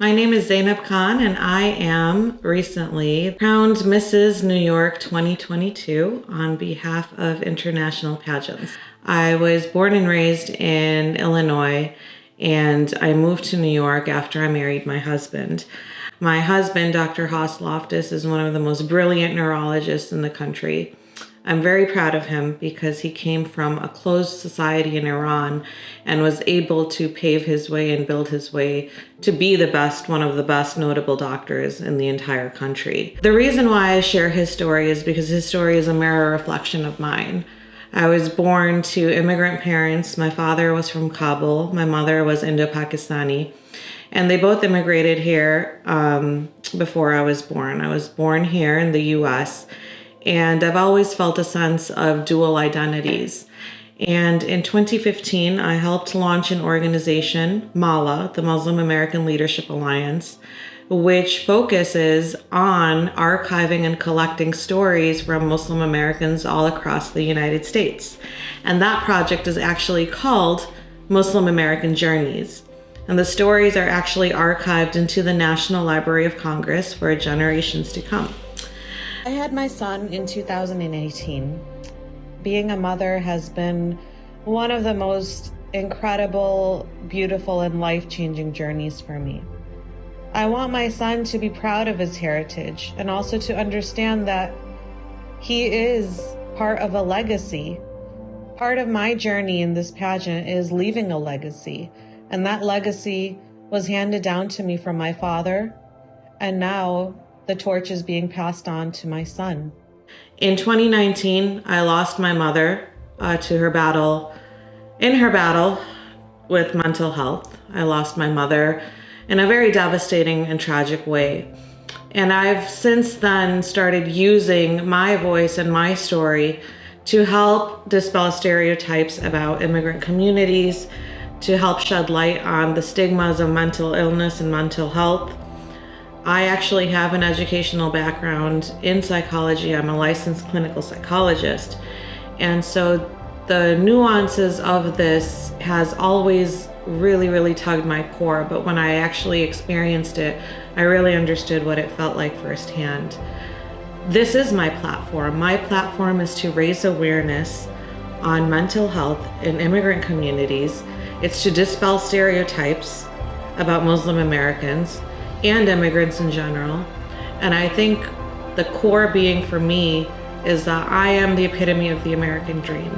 My name is Zainab Khan, and I am recently crowned Mrs. New York 2022 on behalf of International Pageants. I was born and raised in Illinois, and I moved to New York after I married my husband. My husband, Dr. Haas Loftus, is one of the most brilliant neurologists in the country. I'm very proud of him because he came from a closed society in Iran and was able to pave his way and build his way to be one of the best notable doctors in the entire country. The reason why I share his story is because his story is a mirror reflection of mine. I was born to immigrant parents. My father was from Kabul. My mother was Indo-Pakistani. And they both immigrated here before I was born. I was born here in the US. And I've always felt a sense of dual identities. And in 2015, I helped launch an organization, MALA, the Muslim American Leadership Alliance, which focuses on archiving and collecting stories from Muslim Americans all across the United States. And that project is actually called Muslim American Journeys. And the stories are actually archived into the National Library of Congress for generations to come. I had my son in 2018. Being a mother has been one of the most incredible, beautiful, and life-changing journeys for me. I want my son to be proud of his heritage and also to understand that he is part of a legacy. Part of my journey in this pageant is leaving a legacy, and that legacy was handed down to me from my father, and now the torch is being passed on to my son. In 2019, I lost my mother in her battle with mental health. I lost my mother in a very devastating and tragic way. And I've since then started using my voice and my story to help dispel stereotypes about immigrant communities, to help shed light on the stigmas of mental illness and mental health. I actually have an educational background in psychology. I'm a licensed clinical psychologist. And so the nuances of this has always really tugged my core. But when I actually experienced it, I really understood what it felt like firsthand. This is my platform. My platform is to raise awareness on mental health in immigrant communities. It's to dispel stereotypes about Muslim Americans and immigrants in general. And I think the core being for me is that I am the epitome of the American dream.